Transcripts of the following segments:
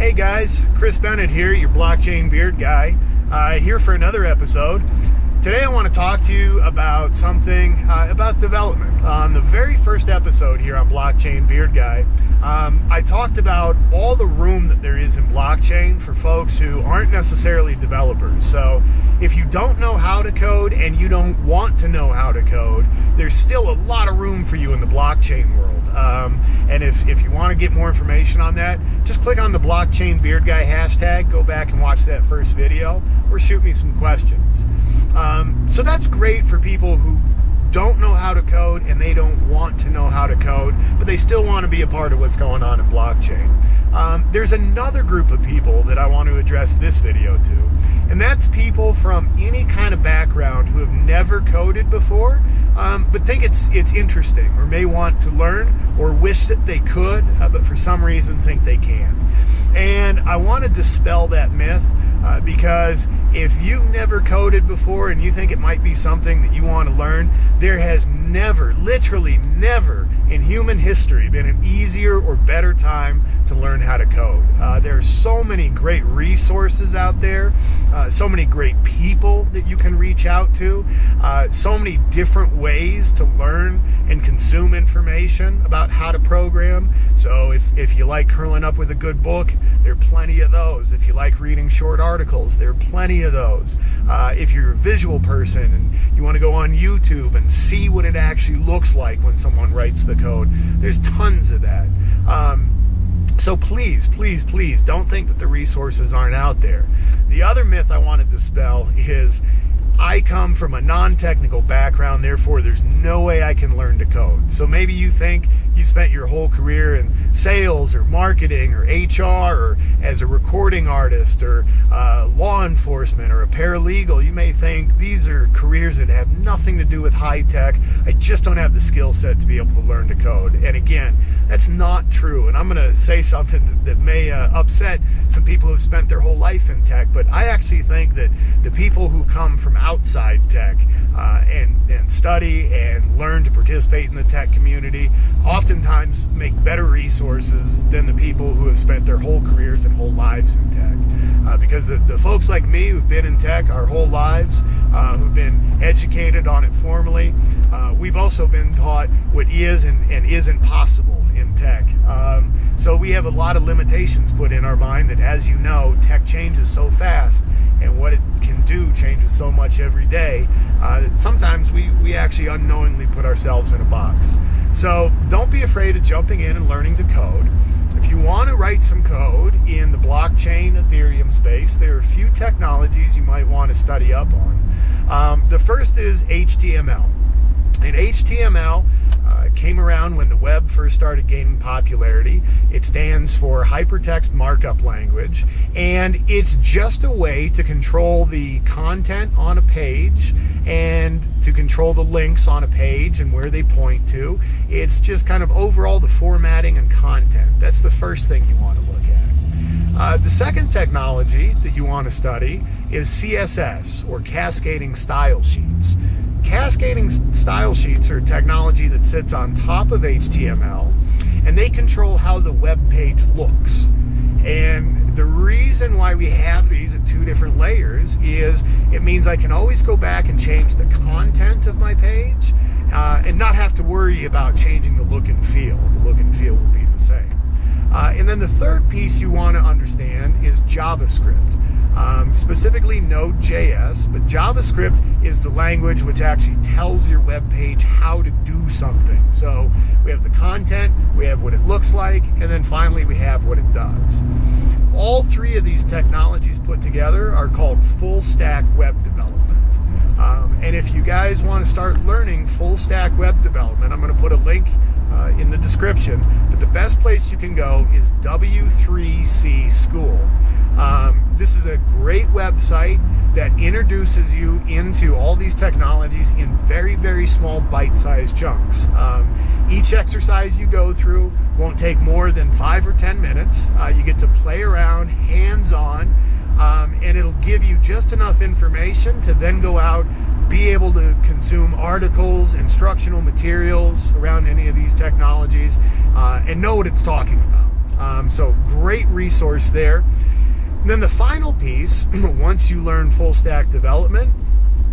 Hey guys, Chris Bennett here, your blockchain beard guy, here for another episode. Today I want to talk to you about something about development. On the very first episode here on Blockchain Beard Guy, I talked about all the room that there is in blockchain for folks who aren't necessarily developers. So if you don't know how to code and you don't want to know how to code, there's still a lot of room for you in the blockchain world. And if you want to get more information on that, just click on the Blockchain Beard Guy hashtag, go back and watch that first video, or shoot me some questions. So that's great for people who don't know how to code and they don't want to know how to code, but they still want to be a part of what's going on in blockchain. There's another group of people that I want to address this video to, and that's people from any kind of background who have never coded before, but think it's interesting or may want to learn or wish that they could, but for some reason think they can't. And I want to dispel that myth because if you've never coded before and you think it might be something that you want to learn, there has never, literally never in human history been an easier or better time to learn how to code. There are so many great resources out there, so many great people that you can reach out to, so many different ways to learn and consume information about how to program. So if you like curling up with a good book, there are plenty of those. If you like reading short articles, there are plenty of those. If you're a visual person and you want to go on YouTube and see what it actually looks like when someone writes the code, there's tons of that. So please, please, please don't think that the resources aren't out there. The other myth I want to dispel is I come from a non-technical background, therefore there's no way I can learn to code. So maybe you think you spent your whole career in sales or marketing or HR or as a recording artist or law enforcement or a paralegal. You may think these are careers that have nothing to do with high tech. I just don't have the skill set to be able to learn to code. And again, that's not true. And I'm going to say something that may upset some people who've spent their whole life in tech, but I actually think that the people who come from outside tech and study and learn to participate in the tech community oftentimes make better resources than the people who have spent their whole careers and whole lives in tech. Because the folks like me who've been in tech our whole lives, who've been educated on it formally, we've also been taught what is and isn't possible in tech. So we have a lot of limitations put in our mind that, as you know, tech changes so fast and what it can do changes so much every day that sometimes we actually unknowingly put ourselves in a box. So don't be afraid of jumping in and learning to code. If you want to write some code in the blockchain Ethereum space, there are a few technologies you might want to study up on. The first is HTML. And HTML came around when the web first started gaining popularity. It stands for Hypertext Markup Language, and it's just a way to control the content on a page and to control the links on a page and where they point to. It's just kind of overall the formatting and content. That's the first thing you want to look at. The second technology that you want to study is CSS, or Cascading Style Sheets. Cascading style sheets are technology that sits on top of HTML, and they control how the web page looks. And the reason why we have these at two different layers is it means I can always go back and change the content of my page and not have to worry about changing the look and feel. The look and feel will be the same. And then the third piece you want to understand is JavaScript. Specifically Node.js, but JavaScript is the language which actually tells your web page how to do something. So we have the content, we have what it looks like, and then finally we have what it does. All three of these technologies put together are called full stack web development. And if you guys want to start learning full stack web development, I'm going to put a link in the description, but the best place you can go is W3C School. This is a great website that introduces you into all these technologies in very, very small bite-sized chunks. Each exercise you go through won't take more than 5 or 10 minutes. You get to play around hands-on, and it'll give you just enough information to then go out, be able to consume articles, instructional materials around any of these technologies, and know what it's talking about. So great resource there. And then the final piece, once you learn full stack development,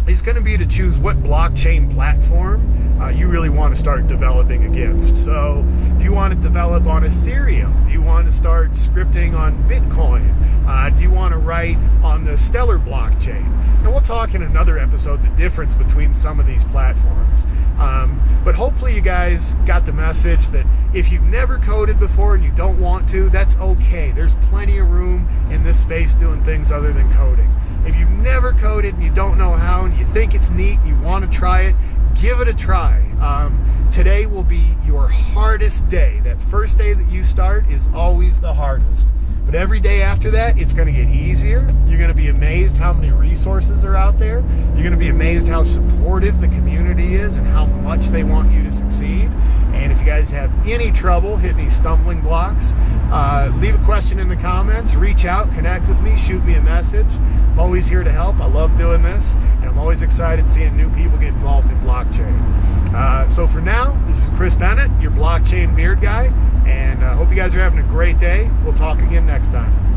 is going to be to choose what blockchain platform you really want to start developing against. So do you want to develop on Ethereum? Do you want to start scripting on Bitcoin? Do you want to write on the Stellar blockchain? And we'll talk in another episode the difference between some of these platforms. But hopefully you guys got the message that if you've never coded before and you don't want to, that's okay. There's plenty of room in this space doing things other than coding. If you've never coded and you don't know how and you think it's neat and you want to try it, give it a try. Today will be your hardest day. That first day that you start is always the hardest. But every day after that, it's going to get easier. You're going to be amazed how many resources are out there. You're going to be amazed how supportive the community is and how much they want you to succeed. And if you guys have any trouble hitting these stumbling blocks, leave a question in the comments, reach out, connect with me, shoot me a message. I'm always here to help. I love doing this, and I'm always excited seeing new people get involved in blockchain. So for now, this is Chris Bennett, your blockchain beard guy, and I hope you guys are having a great day. We'll talk again next time.